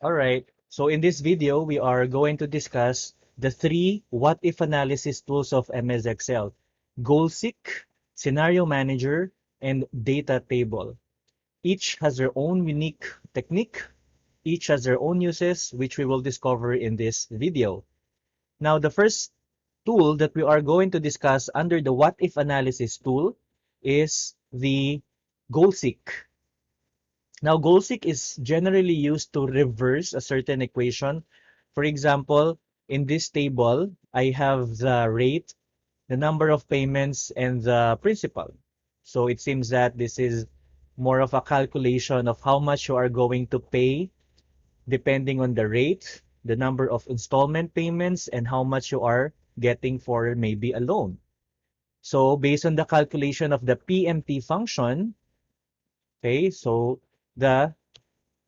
All right. So in this video, we are going to discuss the three what-if analysis tools of MS Excel: Goal-Seek, Scenario Manager, and Data Table. Each has their own unique technique. Each has their own uses, which we will discover in this video. Now, the first tool that we are going to discuss under the what-if analysis tool is the Goal-Seek. Now, goal-seek is generally used to reverse a certain equation. For example, in this table, I have the rate, the number of payments, and the principal. So it seems that this is more of a calculation of how much you are going to pay depending on the rate, the number of installment payments, and how much you are getting for maybe a loan. So based on the calculation of the PMT function, okay, so the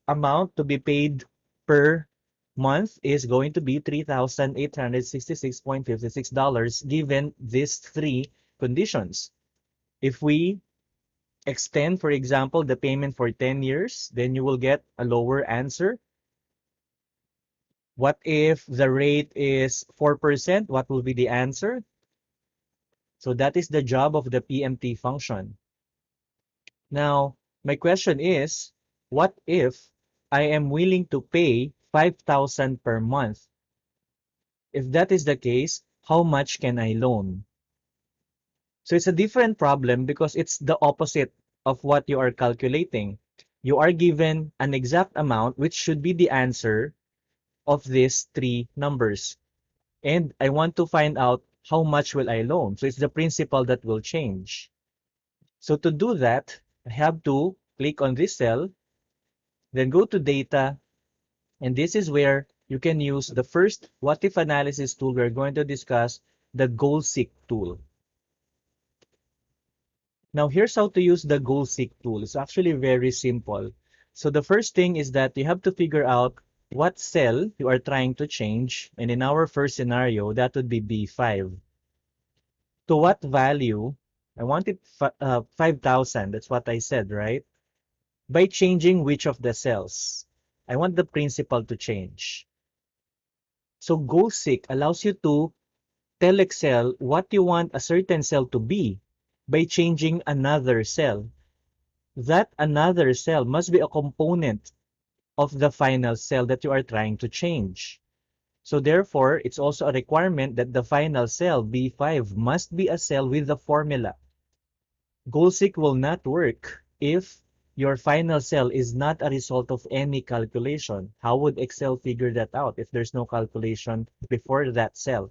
amount to be paid per month is going to be $3,866.56 given these three conditions. If we extend, for example, the payment for 10 years, then you will get a lower answer. What if the rate is 4%? What will be the answer? So that is the job of the PMT function. Now, my question is, what if I am willing to pay 5,000 per month? If that is the case, how much can I loan? So it's a different problem because it's the opposite of what you are calculating. You are given an exact amount which should be the answer of these three numbers. And I want to find out how much will I loan. So it's the principal that will change. So to do that, I have to click on this cell, then go to data, and this is where you can use the first what if analysis tool we're going to discuss, the Goal-Seek tool. Now here's how to use the Goal-Seek tool. It's actually very simple. So the first thing is that you have to figure out what cell you are trying to change. And in our first scenario, that would be B5. To what value? I want it 5,000. That's what I said, right? By changing which of the cells? I want the principal to change. So Goal-Seek allows you to tell Excel what you want a certain cell to be by changing another cell. That another cell must be a component of the final cell that you are trying to change. So therefore, it's also a requirement that the final cell, B5, must be a cell with a formula. Goal-Seek will not work if your final cell is not a result of any calculation. How would Excel figure that out if there's no calculation before that cell?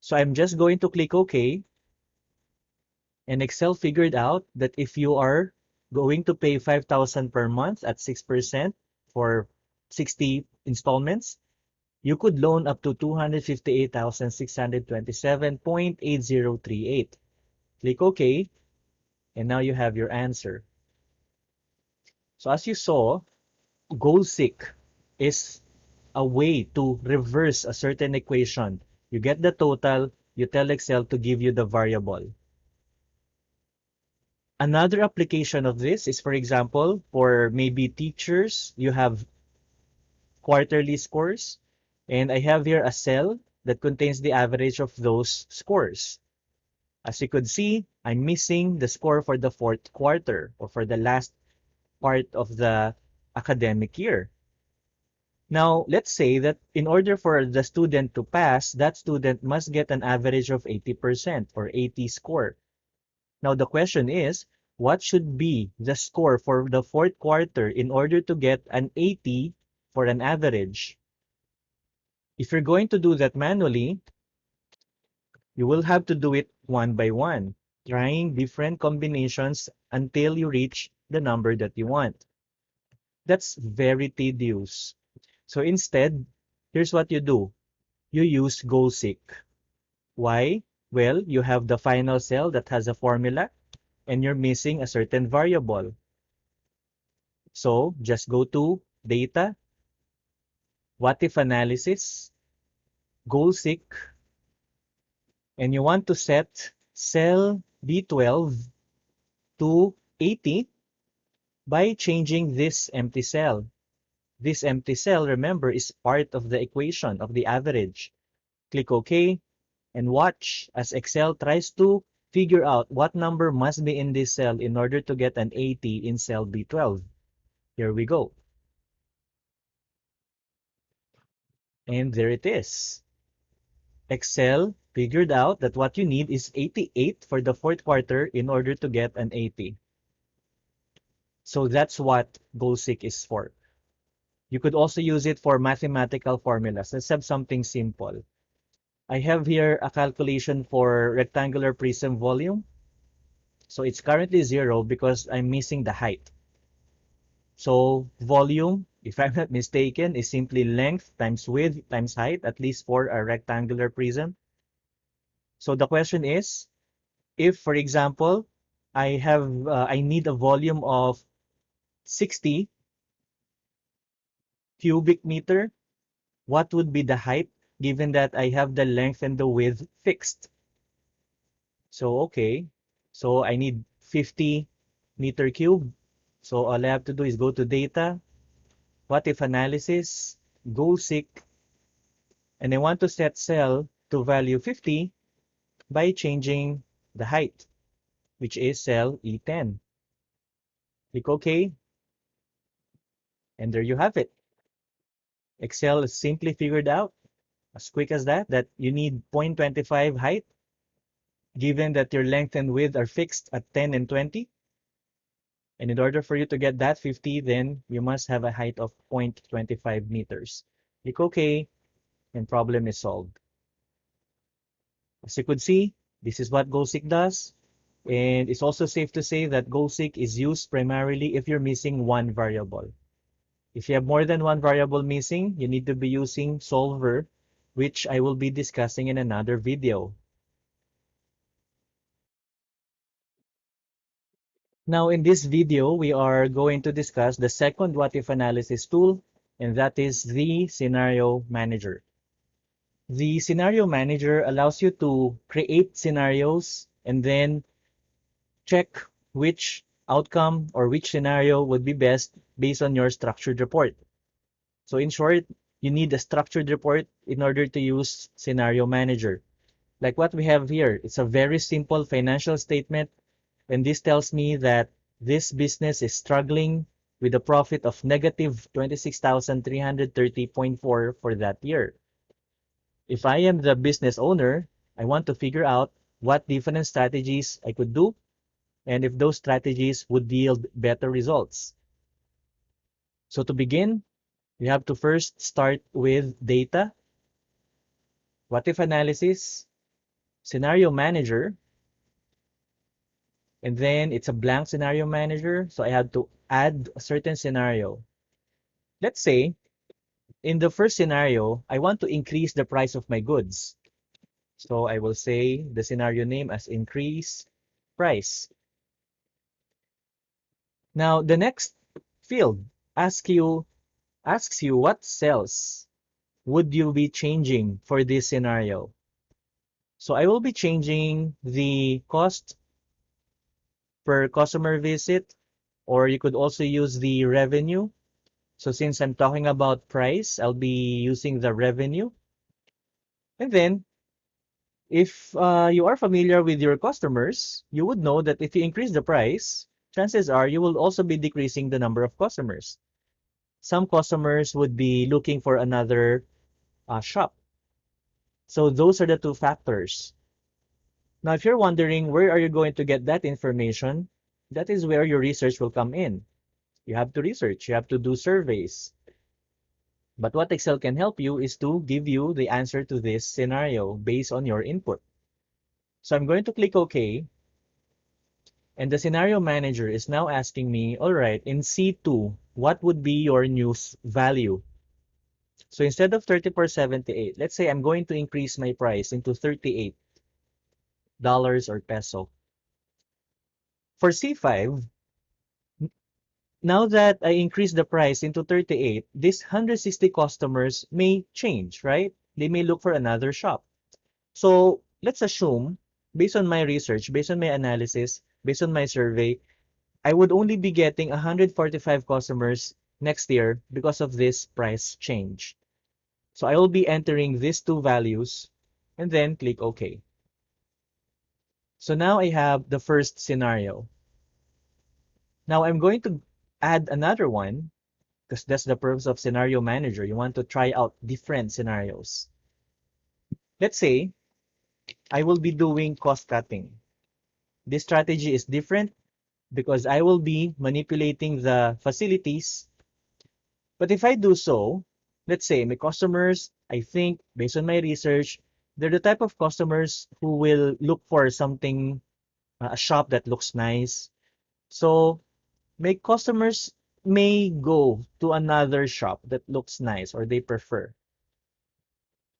So I'm just going to click OK. And Excel figured out that if you are going to pay 5,000 per month at 6% for 60 installments, you could loan up to 258,627.8038. Click OK, and now you have your answer. So as you saw, Goal-Seek is a way to reverse a certain equation. You get the total, you tell Excel to give you the variable. Another application of this is, for example, for maybe teachers, you have quarterly scores, and I have here a cell that contains the average of those scores. As you could see, I'm missing the score for the fourth quarter or for the last part of the academic year. Now, let's say that in order for the student to pass, that student must get an average of 80% or 80 score. Now, the question is, what should be the score for the fourth quarter in order to get an 80 for an average? If you're going to do that manually, you will have to do it one by one, trying different combinations until you reach the number that you want. That's very tedious. So instead, here's what you do. You use Goal-Seek. Why? Well, you have the final cell that has a formula, and you're missing a certain variable. So just go to Data, What If Analysis, Goal-Seek, and you want to set cell B12 to 80 by changing this empty cell. This empty cell, remember, is part of the equation of the average. Click OK and watch as Excel tries to figure out what number must be in this cell in order to get an 80 in cell B12. Here we go. And there it is. Excel figured out that what you need is 88 for the fourth quarter in order to get an 80. So that's what GoalSeek is for. You could also use it for mathematical formulas. Let's have something simple. I have here a calculation for rectangular prism volume. So it's currently 0 because I'm missing the height. So volume, if I'm not mistaken, is simply length times width times height, at least for a rectangular prism. So the question is, if, for example, I need a volume of 60 cubic meter, what would be the height given that I have the length and the width fixed? So, okay. So I need 50 meter cube. So all I have to do is go to data, what if analysis, GoalSeek, and I want to set cell to value 50 by changing the height, which is cell E10. Click OK, and there you have it. Excel has simply figured out, as quick as that, that you need 0.25 height, given that your length and width are fixed at 10 and 20. And in order for you to get that 50, then you must have a height of 0.25 meters. Click OK, and problem is solved. As you could see, this is what GoalSeek does. And it's also safe to say that GoalSeek is used primarily if you're missing one variable. If you have more than one variable missing, you need to be using Solver, which I will be discussing in another video. Now in this video, we are going to discuss the second what-if analysis tool, and that is the Scenario Manager. The Scenario Manager allows you to create scenarios and then check which outcome or which scenario would be best based on your structured report. So in short, you need a structured report in order to use Scenario Manager. Like what we have here, it's a very simple financial statement, and this tells me that this business is struggling with a profit of negative 26,330.4 for that year. If I am the business owner, I want to figure out what different strategies I could do and if those strategies would yield better results. So to begin, we have to first start with data, what if analysis, scenario manager, and then it's a blank scenario manager. So I have to add a certain scenario. Let's say in the first scenario, I want to increase the price of my goods. So I will say the scenario name as increase price. Now the next field asks you what cells would you be changing for this scenario. So I will be changing the cost per customer visit, or you could also use the revenue. So since I'm talking about price, I'll be using the revenue. And then if you are familiar with your customers, you would know that if you increase the price, chances are you will also be decreasing the number of customers. Some customers would be looking for another shop. So those are the two factors. Now, if you're wondering where are you going to get that information, that is where your research will come in. You have to research, you have to do surveys. But what Excel can help you is to give you the answer to this scenario based on your input. So I'm going to click OK. And the scenario manager is now asking me, all right, in C2, what would be your new value? So instead of 34.78, let's say I'm going to increase my price into $38 or peso. For C5, now that I increase the price into 38, these 160 customers may change, right? They may look for another shop. So let's assume, based on my research, based on my analysis, based on my survey, I would only be getting 145 customers next year because of this price change. So I will be entering these two values and then click OK. So now I have the first scenario. Now I'm going to add another one because that's the purpose of Scenario Manager. You want to try out different scenarios. Let's say I will be doing cost cutting. This strategy is different because I will be manipulating the facilities. But if I do so, let's say my customers, I think based on my research, they're the type of customers who will look for something, a shop that looks nice. So my customers may go to another shop that looks nice or they prefer.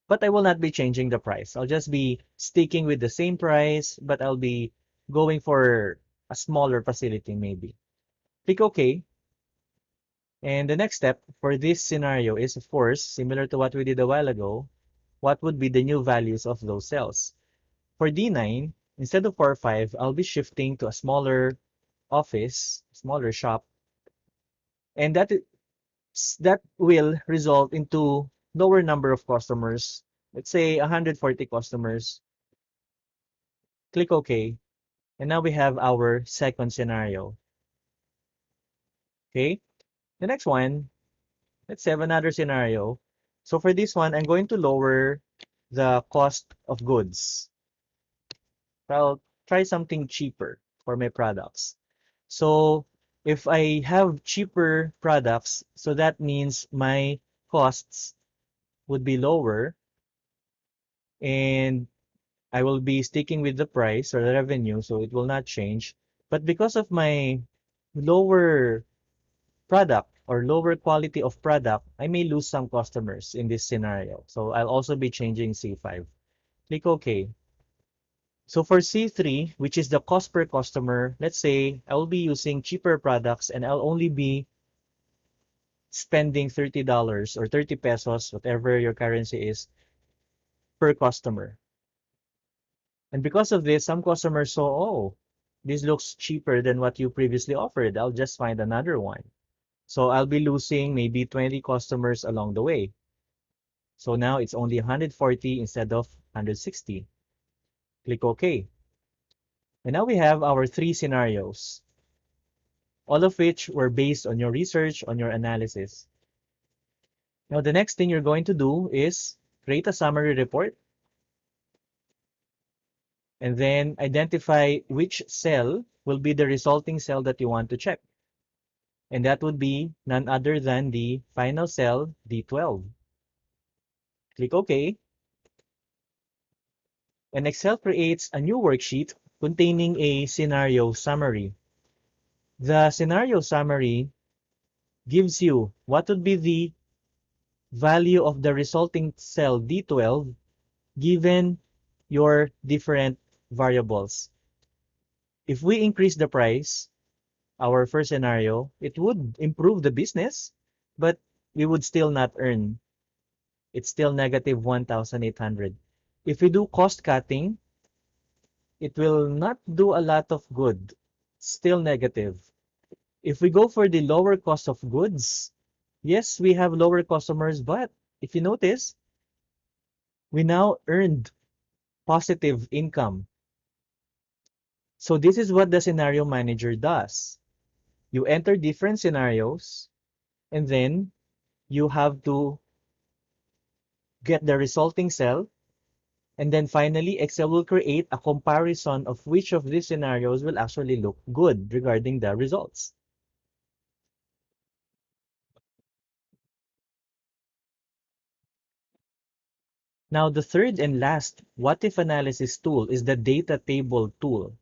But I will not be changing the price. I'll just be sticking with the same price, but I'll be going for a smaller facility maybe. Click OK. And the next step for this scenario is, of course, similar to what we did a while ago, what would be the new values of those cells? For D9, instead of 4 5, I'll be shifting to a smaller office, smaller shop, and that will result into lower number of customers. Let's say 140 customers. Click OK. And now we have our second scenario. Okay. The next one, let's have another scenario. So for this one, I'm going to lower the cost of goods. I'll try something cheaper for my products. So if I have cheaper products, so that means my costs would be lower and I will be sticking with the price or the revenue, so it will not change. But because of my lower product or lower quality of product, I may lose some customers in this scenario. So I'll also be changing C5. Click OK. So for C3, which is the cost per customer, let's say I will be using cheaper products and I'll only be spending $30 or 30 pesos, whatever your currency is, per customer. And because of this, some customers saw, oh, this looks cheaper than what you previously offered. I'll just find another one. So I'll be losing maybe 20 customers along the way. So now it's only 140 instead of 160. Click OK. And now we have our three scenarios, all of which were based on your research, on your analysis. Now the next thing you're going to do is create a summary report and then identify which cell will be the resulting cell that you want to check. And that would be none other than the final cell, D12. Click OK. And Excel creates a new worksheet containing a scenario summary. The scenario summary gives you what would be the value of the resulting cell D12 given your different variables. If we increase the price, our first scenario, it would improve the business, but we would still not earn. It's still negative 1,800. If we do cost cutting, it will not do a lot of good. Still negative. If we go for the lower cost of goods, yes, we have lower customers, but if you notice, we now earned positive income. So this is what the scenario manager does. You enter different scenarios, and then you have to get the resulting cell. And then finally, Excel will create a comparison of which of these scenarios will actually look good regarding the results. Now, the third and last what-if analysis tool is the data table tool.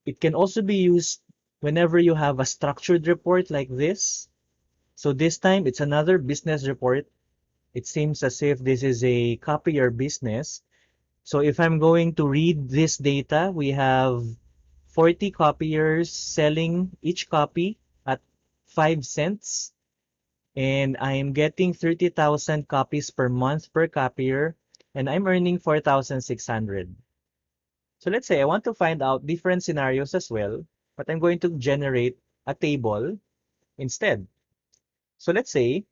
It can also be used whenever you have a structured report like this. So this time, it's another business report. It seems as if this is a copier business. So if I'm going to read this data, we have 40 copiers selling each copy at 5 cents. And I'm getting 30,000 copies per month per copier. And I'm earning 4,600. So let's say I want to find out different scenarios as well, but I'm going to generate a table instead. So let's say,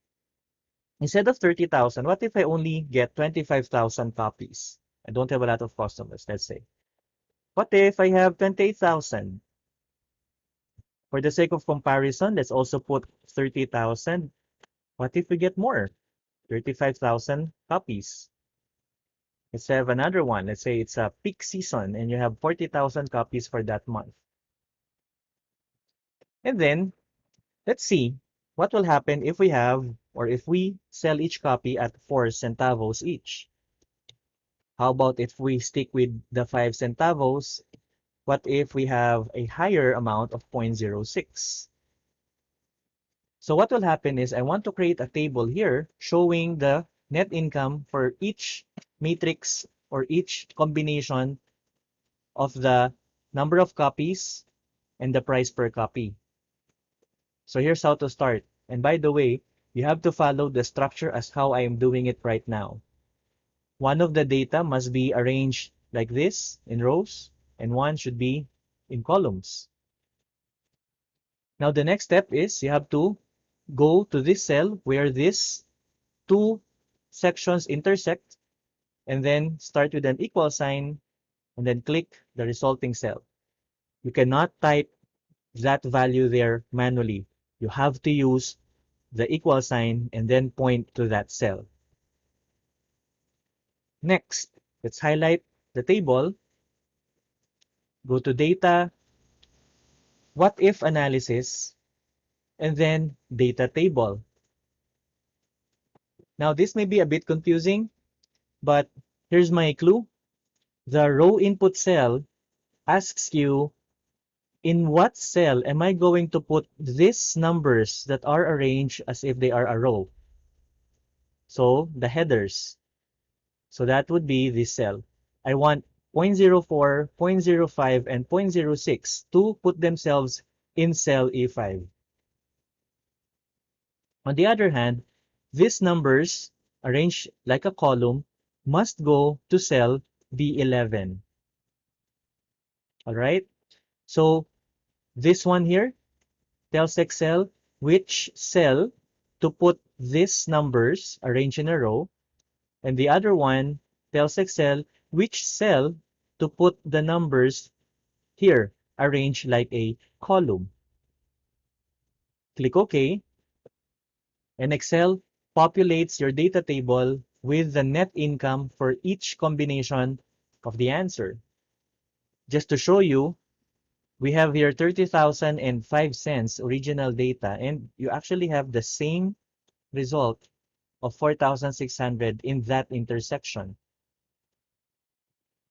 instead of 30,000, what if I only get 25,000 copies? I don't have a lot of customers, let's say. What if I have 28,000? For the sake of comparison, let's also put 30,000. What if we get more? 35,000 copies. Let's have another one. Let's say it's a peak season and you have 40,000 copies for that month. And then let's see what will happen if we have, or if we sell each copy at 4 centavos each. How about if we stick with the 5 centavos? What if we have a higher amount of 0.06? So what will happen is I want to create a table here showing the net income for each matrix or each combination of the number of copies and the price per copy. So here's how to start. And by the way, you have to follow the structure as how I am doing it right now. One of the data must be arranged like this in rows, and one should be in columns. Now the next step is you have to go to this cell where these two sections intersect, and then start with an equal sign, and then click the resulting cell. You cannot type that value there manually. You have to use the equal sign and then point to that cell. Next, let's highlight the table, go to data, what if analysis, and then data table. Now this may be a bit confusing, but here's my clue. The row input cell asks you, in what cell am I going to put these numbers that are arranged as if they are a row? So the headers. So that would be this cell. I want 0.04, 0.05, and 0.06 to put themselves in cell E5. On the other hand, these numbers, arranged like a column, must go to cell B11. All right? So this one here tells Excel which cell to put these numbers arranged in a row, and the other one tells Excel which cell to put the numbers here arranged like a column. Click OK, and Excel populates your data table with the net income for each combination of the answer. Just to show you, we have here 30,005 cents original data, and you actually have the same result of 4,600 in that intersection.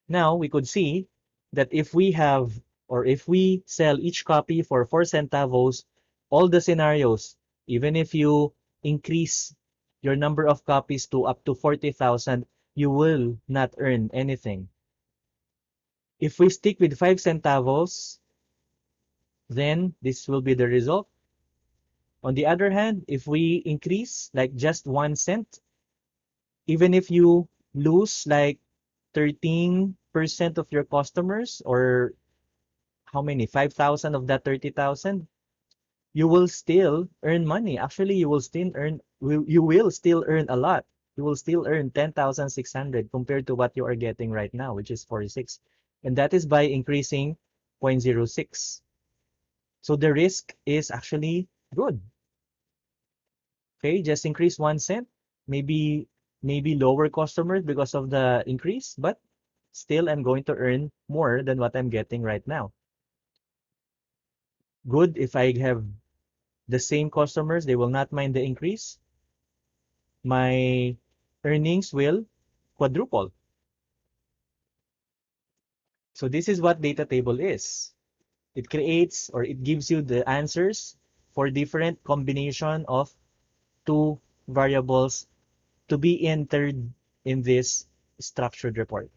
Now we could see that if we have, or if we sell each copy for 4 centavos, all the scenarios, even if you increase your number of copies to up to 40,000, you will not earn anything. If we stick with 5 centavos, then this will be the result. On the other hand, if we increase like just 1 cent, even if you lose like 13% of your customers, or how many, 5,000 of that 30,000, you will still earn money. Actually, you will still earn a lot. You will still earn 10,600 compared to what you are getting right now, which is 46. And that is by increasing 0.06. So the risk is actually good. Okay, just increase 1 cent, maybe lower customers because of the increase, but still I'm going to earn more than what I'm getting right now. Good if I have the same customers, they will not mind the increase. My earnings will quadruple. So this is what data table is. It creates, or it gives you the answers for different combination of two variables to be entered in this structured report.